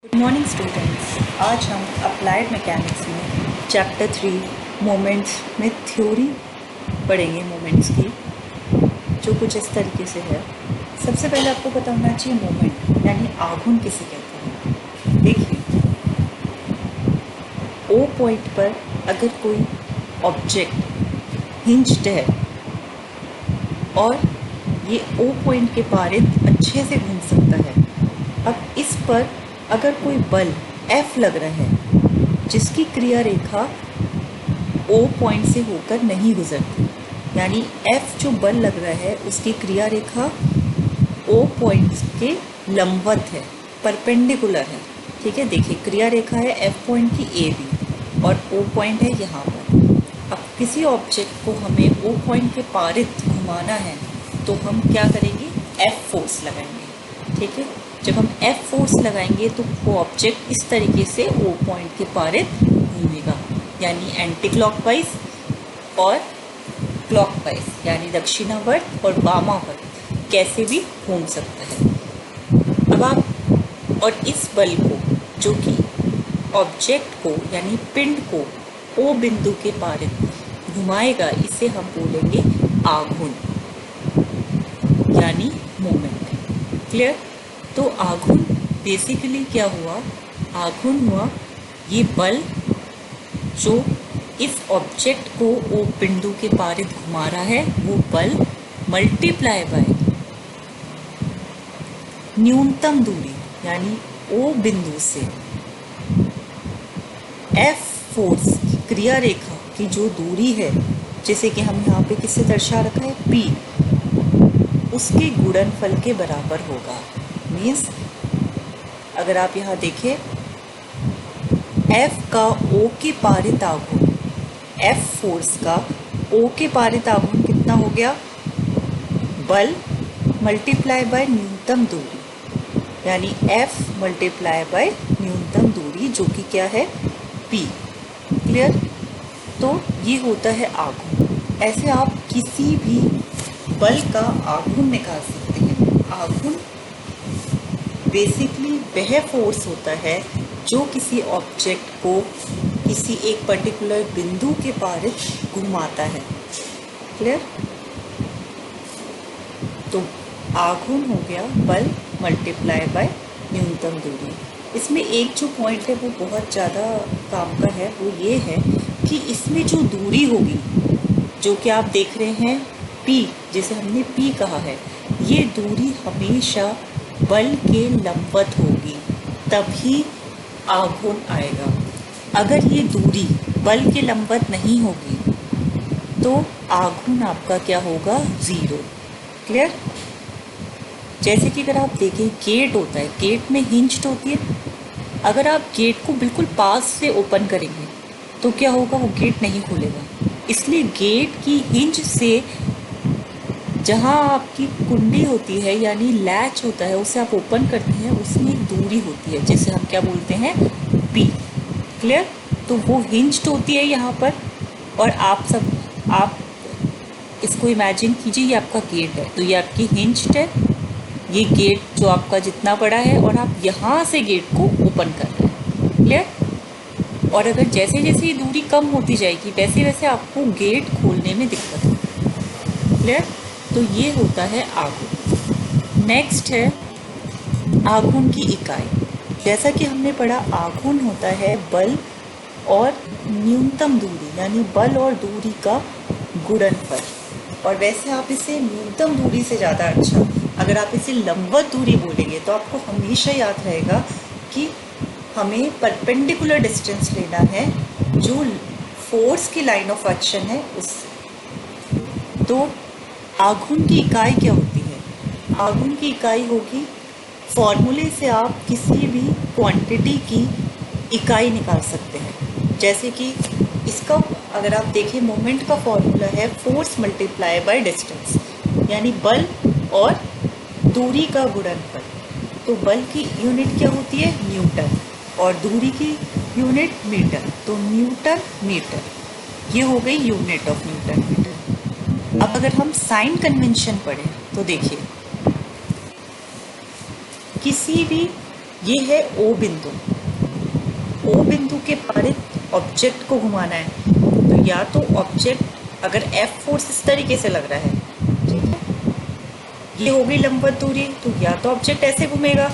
Good morning students. आज हम applied mechanics में चैप्टर 3 मोमेंट्स में थ्योरी पढ़ेंगे मोमेंट्स की, जो कुछ इस तरीके से है। सबसे पहले आपको पता होना चाहिए मोमेंट यानी आघूर्ण किसे कहते हैं। देखिए, ओ पॉइंट पर अगर कोई ऑब्जेक्ट हिंज्ड है और ये ओ पॉइंट के पारित अच्छे से घूम सकता है। अब इस पर अगर कोई बल F लग रहा है जिसकी क्रिया रेखा O पॉइंट से होकर नहीं गुजरती, यानी F जो बल लग रहा है उसकी क्रिया रेखा O पॉइंट के लंबवत है, परपेंडिकुलर है। ठीक है, देखिए क्रिया रेखा है F पॉइंट की AB और O पॉइंट है यहाँ पर। अब किसी ऑब्जेक्ट को हमें O पॉइंट के पारित घुमाना है तो हम क्या करेंगे, F फोर्स लगाएंगे। ठीक है, जब हम F फोर्स लगाएंगे तो वो ऑब्जेक्ट इस तरीके से O पॉइंट के पारित घूमेगा, यानी एंटी क्लॉकवाइज और क्लॉकवाइज, यानी दक्षिणावर्त और वामावर्त कैसे भी घूम सकता है। अब आप और इस बल को जो कि ऑब्जेक्ट को यानी पिंड को O बिंदु के पारित घुमाएगा, इसे हम बोलेंगे आघूर्ण यानी मोमेंट। क्लियर? तो आघूर्ण बेसिकली क्या हुआ, आघूर्ण हुआ ये बल जो इस ऑब्जेक्ट को ओ बिंदु के पारित घुमा रहा है, वो बल मल्टीप्लाई बाय न्यूनतम दूरी यानी ओ बिंदु से F फोर्स की क्रिया रेखा की जो दूरी है, जैसे कि हम यहाँ पे किससे दर्शा रखा है, P, उसके गुणनफल के बराबर होगा। मीन्स अगर आप यहाँ देखें, F का O के पारित आघूर्ण, F फोर्स का O के पारित आघूर्ण कितना हो गया, बल मल्टीप्लाई बाय न्यूनतम दूरी, यानी F मल्टीप्लाई बाय न्यूनतम दूरी जो कि क्या है, P। क्लियर? तो ये होता है आघूर्ण। ऐसे आप किसी भी बल का आघूर्ण निकाल सकते हैं। आघूर्ण बेसिकली वह फोर्स होता है जो किसी ऑब्जेक्ट को किसी एक पर्टिकुलर बिंदु के पारित घुमाता है। क्लियर? तो आघूर्ण हो गया बल मल्टीप्लाई बाय न्यूनतम दूरी। इसमें एक जो पॉइंट है वो बहुत ज़्यादा काम का है, वो ये है कि इसमें जो दूरी होगी, जो कि आप देख रहे हैं P, जिसे हमने P कहा है, ये दूरी हमेशा बल के लंबवत होगी, तभी आघूर्ण आएगा। अगर ये दूरी बल के लंबवत नहीं होगी तो आघूर्ण आपका क्या होगा, 0। क्लियर? जैसे कि अगर आप देखें गेट होता है, गेट में हिंज्ड होती है। अगर आप गेट को बिल्कुल पास से ओपन करेंगे तो क्या होगा, वो गेट नहीं खुलेगा। इसलिए गेट की हिंज से जहाँ आपकी कुंडी होती है यानी लैच होता है, उसे आप ओपन करते हैं, उसमें एक दूरी होती है जिसे हम क्या बोलते हैं, P। क्लियर? तो वो हिंज्ड होती है यहाँ पर, और आप इसको इमेजिन कीजिए, ये आपका गेट है, तो ये आपकी हिंज्ड है, ये गेट जो आपका जितना बड़ा है, और आप यहाँ से गेट को ओपन कर रहे हैं। क्लियर? और अगर जैसे जैसे ये दूरी कम होती जाएगी वैसे वैसे आपको गेट खोलने में दिक्कत होगी। क्लियर? तो ये होता है आघूर्ण। नेक्स्ट है आघूर्ण की इकाई। जैसा कि हमने पढ़ा, आघूर्ण होता है बल और न्यूनतम दूरी, यानी बल और दूरी का गुणनफल। और वैसे आप इसे न्यूनतम दूरी से ज़्यादा अच्छा, अगर आप इसे लंबवत दूरी बोलेंगे तो आपको हमेशा याद रहेगा कि हमें परपेंडिकुलर डिस्टेंस लेना है जो फोर्स की लाइन ऑफ एक्शन है उससे। तो आघूर्ण की इकाई क्या होती है, आघूर्ण की इकाई होगी, फॉर्मूले से आप किसी भी क्वांटिटी की इकाई निकाल सकते हैं। जैसे कि इसका अगर आप देखें, मोमेंट का फॉर्मूला है फोर्स मल्टीप्लाई बाय डिस्टेंस, यानी बल और दूरी का गुणनफल। तो बल की यूनिट क्या होती है, न्यूटन, और दूरी की यूनिट मीटर, तो न्यूटन मीटर, ये हो गई यूनिट ऑफ न्यूटन मीटर। अब अगर हम साइन कन्वेंशन पढ़ें तो देखिए, किसी भी ये है ओ बिंदु। ओ बिंदु के पारित ऑब्जेक्ट को घुमाना है, तो या तो ऑब्जेक्ट अगर एफ फोर्स इस तरीके से लग रहा है, ठीक है, ये हो गई लंबवत दूरी, तो या तो ऑब्जेक्ट ऐसे घूमेगा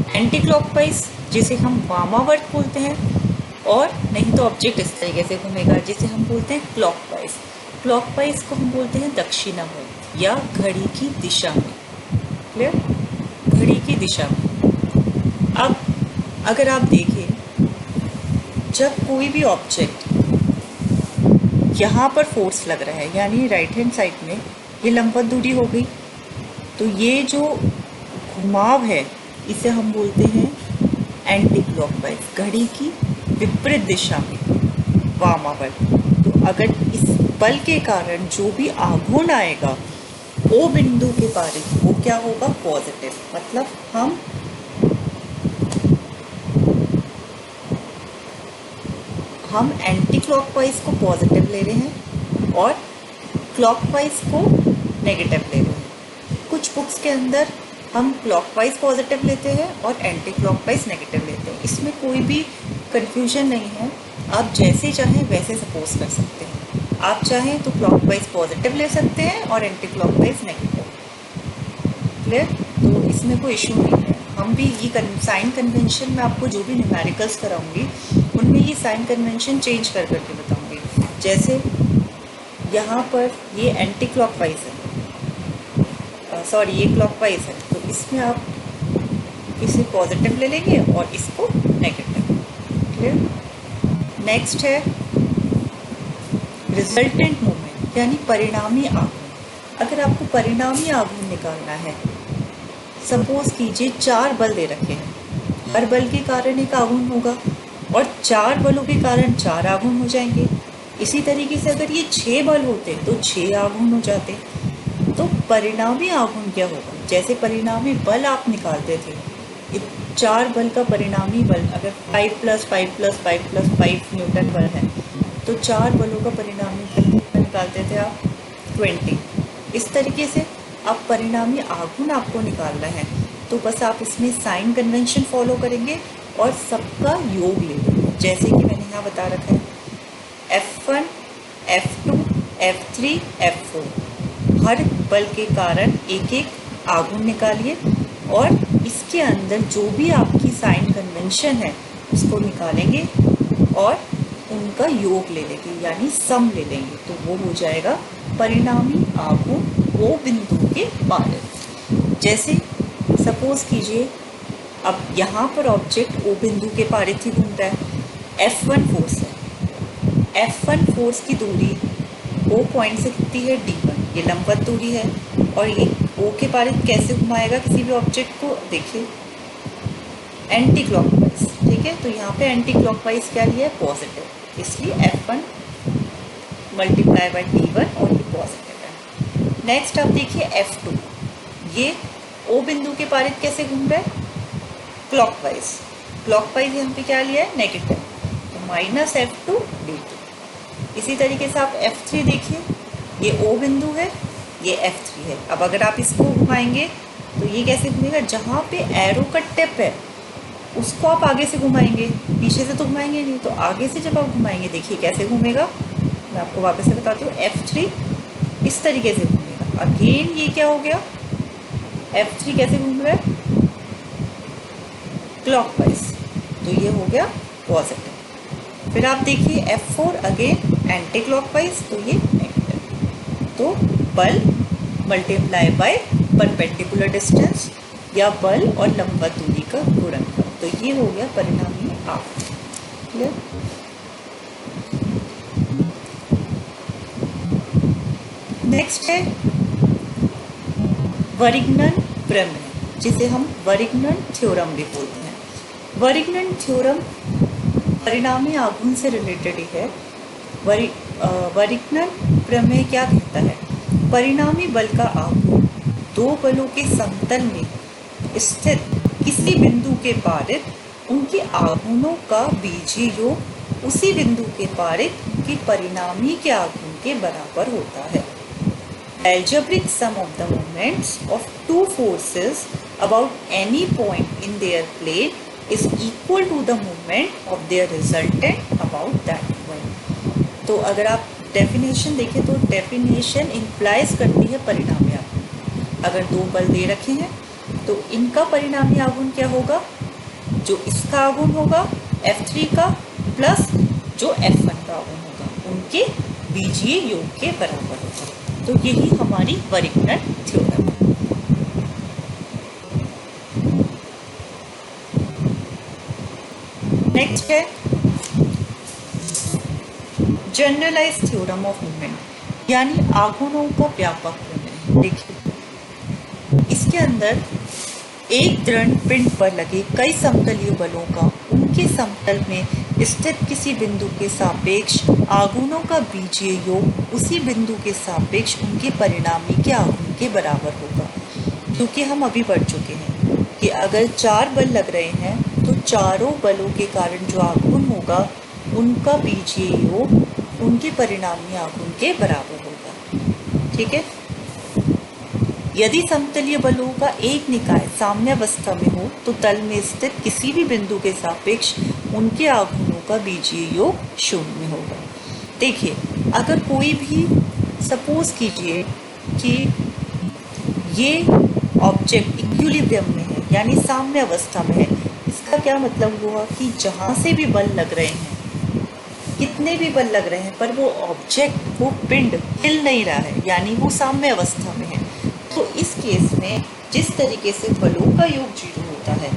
एंटी क्लॉकवाइज जिसे हम वामावर्त बोलते हैं, और नहीं तो ऑब्जेक्ट इस तरीके से घूमेगा जिसे हम बोलते हैं क्लॉकवाइज। क्लॉकवाइज को हम बोलते हैं दक्षिणावर्त या घड़ी की दिशा में। क्लियर? घड़ी की दिशा में। अब अगर आप देखें, जब कोई भी ऑब्जेक्ट यहाँ पर फोर्स लग रहा है, यानी राइट हैंड साइड में ये लंबवत दूरी हो गई, तो ये जो घुमाव है इसे हम बोलते हैं एंटी क्लॉकवाइज, घड़ी की विपरीत दिशा में, वामावर्त। तो अगर इस बल के कारण जो भी आघूर्ण आएगा ओ बिंदु के पारित, वो क्या होगा? पॉजिटिव। मतलब हम एंटी क्लॉकवाइज को पॉजिटिव ले रहे हैं और क्लॉकवाइज को नेगेटिव ले रहे हैं। कुछ बुक्स के अंदर हम क्लॉकवाइज पॉजिटिव लेते हैं और एंटी क्लॉकवाइज नेगेटिव लेते हैं। इसमें कोई भी कंफ्यूजन नहीं है, आप जैसे चाहें वैसे सपोज कर सकते हैं। आप चाहें तो क्लॉकवाइज पॉजिटिव ले सकते हैं और एंटी क्लॉकवाइज नेगेटिव। क्लियर? तो इसमें कोई इशू नहीं है। हम भी ये साइन कन्वेंशन में आपको जो भी न्यूमेरिकल्स कराऊंगी उनमें ये साइन कन्वेंशन चेंज कर करके बताऊंगी। जैसे यहाँ पर ये एंटी क्लॉकवाइज है, सॉरी ये क्लॉकवाइज है, तो इसमें आप इसे पॉजिटिव ले लेंगे और इसको नेगेटिव। क्लियर? नेक्स्ट है रिजल्टेंट मोमेंट, यानी परिणामी आघूर्ण। अगर आपको परिणामी आघूर्ण निकालना है, सपोज कीजिए 4 बल दे रखे हैं, हर बल के कारण एक आघूर्ण होगा और 4 बलों के कारण 4 आघूर्ण हो जाएंगे। इसी तरीके से अगर ये 6 बल होते तो 6 आघूर्ण हो जाते। तो परिणामी आघूर्ण क्या होगा? जैसे परिणामी बल आप निकालते थे, 4 बल का परिणामी बल अगर 5 + 5 + 5 + 5 न्यूटन बल है, तो 4 बलों का परिणामी बल कितना निकालते थे आप? 20। इस तरीके से अब परिणामी आघूर्ण आपको निकालना है, तो बस आप इसमें साइन कन्वेंशन फॉलो करेंगे और सबका योग ले लेंगे। जैसे कि मैंने यहाँ बता रखा है, F1, F2, F3, F4, हर बल के कारण एक एक आघूर्ण निकालिए और इसके अंदर जो भी आपकी साइन कन्वेंशन है उसको निकालेंगे और उनका योग ले लेंगे, यानी सम ले लेंगे, तो वो हो जाएगा परिणामी आघूर्ण ओ बिंदु के पारित। जैसे सपोज कीजिए अब यहाँ पर ऑब्जेक्ट ओ बिंदु के पारित ही घूम रहा है, F1 फोर्स है। F1 फोर्स की दूरी O पॉइंट से कितनी है? D1, ये लंबवत दूरी है। और ये O के पारित कैसे घुमाएगा किसी भी ऑब्जेक्ट को? देखिए एंटी क्लॉकवाइज, ठीक है। तो यहाँ पे एंटी क्लॉकवाइज क्या लिया है? पॉजिटिव, इसलिए F1 × D1 और ये पॉजिटिव है। नेक्स्ट आप देखिए F2, ये O बिंदु के पारित कैसे घूम रहा है? क्लॉकवाइज। क्लॉकवाइज यहाँ पे क्या लिया है? नेगेटिव, तो -F2 D2। इसी तरीके से आप F3 देखिए, ये O बिंदु है, ये F3 है। अब अगर आप इसको घुमाएंगे तो ये कैसे घूमेगा? जहाँ पे एरो का टिप है उसको आप आगे से घुमाएंगे, पीछे से तो घुमाएंगे नहीं, तो आगे से जब आप घुमाएंगे देखिए कैसे घूमेगा। मैं आपको वापस से बताती हूँ, F3 इस तरीके से घूमेगा। अगेन ये क्या हो गया? F3 कैसे घूम रहा है? क्लॉकवाइज, तो ये हो गया पॉजिटिव। फिर आप देखिए F4 अगेन एंटी क्लॉकवाइज, तो ये नेगेटिव। तो बल मल्टीप्लाई बाय परपेंडिकुलर डिस्टेंस या बल और लंबवत दूरी का गुणनफल, तो ये हो गया परिणामी आघूर्ण। क्लियर? नेक्स्ट है वरिग्नन प्रमेय, जिसे हम वरिग्नन थ्योरम भी बोलते हैं। वरिग्नन थ्योरम परिणामी आघूर्ण से रिलेटेड ही है। वरिग्नन प्रमेय क्या कहता है? परिणामी बल का आघूर्ण दो बलों के समतल में स्थित किसी बिंदु के पारित उनके आघूर्णों का बीजीय योग उसी बिंदु के पारित उनके परिणामी के आघूर्ण के बराबर होता है। Algebraic sum of the moments of two forces about any point in their plane is equal to the moment of their resultant about that point. तो अगर आप डेफिनेशन देखें तो डेफिनेशन इम्प्लाइज करती है परिणामी आघूर्ण। अगर दो बल दे रखे हैं तो इनका परिणामी आघूर्ण क्या होगा, जो इसका आघूर्ण होगा F3 का प्लस जो F1 का आघूर्ण होगा उनके बीजीय योग के बराबर होगा। तो यही हमारी वरिग्नर थ्योरम है। नेक्स्ट है जनरलाइज्ड थ्योरम ऑफ मोमेंट, यानी आघूर्णों का व्यापक प्रमेय। देखिए इसके अंदर एक दृढ़ पिंड पर लगे कई समतलीय बलों का उनके समतल में स्थित किसी बिंदु के सापेक्ष आघूर्णों का बीजीय योग उसी बिंदु के सापेक्ष उनके परिणामी के आघूर्ण के बराबर होगा। क्योंकि हम अभी पढ़ चुके हैं कि अगर चार बल लग रहे हैं तो चारों बलों के कारण जो आघूर्ण होगा उनका बीजीय योग उनके परिणामी आघूर्ण के बराबर होगा। ठीक है। यदि समतलीय बलों का एक निकाय साम्यावस्था में हो तो तल में स्थित किसी भी बिंदु के सापेक्ष उनके आघूर्णों का बीजीय योग शून्य होगा। देखिए अगर कोई भी सपोज कीजिए कि ये ऑब्जेक्ट इक्विलिब्रियम में है यानी साम्यावस्था में है, इसका क्या मतलब हुआ कि जहाँ से भी बल लग रहे हैं, कितने भी बल लग रहे हैं, पर वो ऑब्जेक्ट वो पिंड हिल नहीं रहा है, यानी वो साम्यावस्था में है। तो इस केस में जिस तरीके से बलों का योग जीरो होता है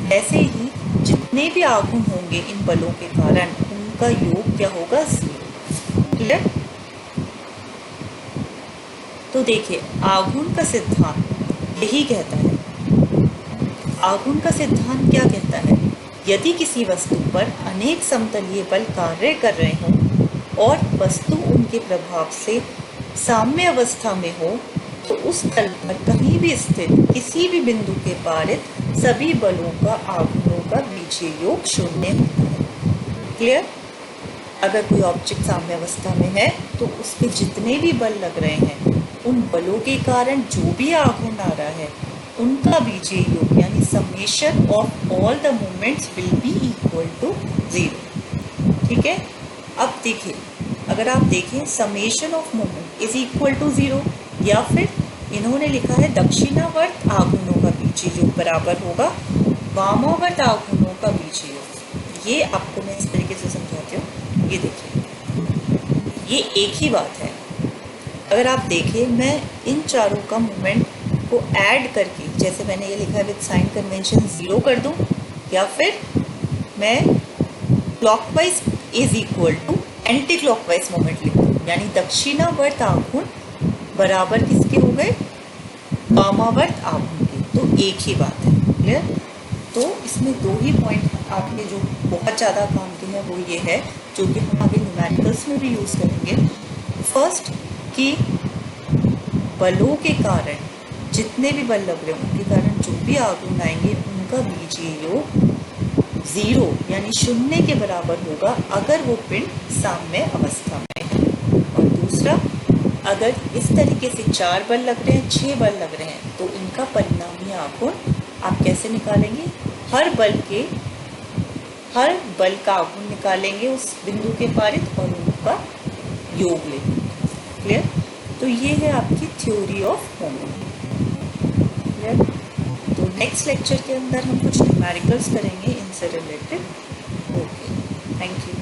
वैसे ही जितने भी आघूर्ण होंगे इन बलों के कारण उनका योग क्या होगा, जीरो। क्लियर। तो देखिए आघूर्ण का सिद्धांत यही कहता है, आघूर्ण का सिद्धांत क्या कहता है, यदि किसी वस्तु पर अनेक समतलीय बल कार्य कर रहे हों और वस्तु उनके प्रभाव से साम्य अवस्था में हो तो उस तल पर कहीं भी स्थित किसी भी बिंदु के पारित सभी बलों का आघूर्णों का बीजीय योग शून्य होता है। क्लियर। अगर कोई ऑब्जेक्ट साम्यावस्था में है तो उसके जितने भी बल लग रहे हैं उन बलों के कारण जो भी आघूर्ण आ रहा है उनका बीजीय योग यानी summation of all the moments will be equal to zero. ठीक है। अब देखिए अगर आप देखें summation of moment is equal to zero, या फिर इन्होंने लिखा है दक्षिणावर्त आघूर्णों का बीजीय योग बराबर होगा वामावर्त आघूर्णों का बीजीय योग। ये आपको मैं इस तरीके से समझाती हूँ। ये देखिए ये एक ही बात है। अगर आप देखें मैं इन चारों का मोमेंट को ऐड करके, जैसे मैंने ये लिखा है विद साइन कन्वेंशन जीरो कर दूं, या फिर मैं clockwise is equal to anti clockwise moment लिख दूं, यानी दक्षिणावर्त आघूर्ण बराबर किसके हो गए, वामावर्त आघूर्ण के। तो एक ही बात है। क्लियर। तो इसमें दो ही पॉइंट आपके जो बहुत ज़्यादा काम के हैं वो ये है, जो कि हम आगे न्यूमेरिकल्स में भी यूज़ करेंगे। फर्स्ट कि बलों के कारण जितने भी बल लग रहे हैं उनके कारण जो भी आघूर्ण आएंगे उनका बीजीय योग जीरो यानी शून्य के बराबर होगा अगर वो पिंड साम्य अवस्था में है। और दूसरा, अगर इस तरीके से चार बल लग रहे हैं, 6 बल लग रहे हैं, तो इनका परिणामी आघूर्ण आप कैसे निकालेंगे, हर बल का आघूर्ण निकालेंगे उस बिंदु के पारित और उनका योग लेंगे। क्लियर। तो ये है आपकी थ्योरी ऑफ मोमेंट। क्लियर। तो नेक्स्ट लेक्चर के अंदर हम कुछ न्यूमेरिकल्स करेंगे इनसे रिलेटेड। Okay, thank you.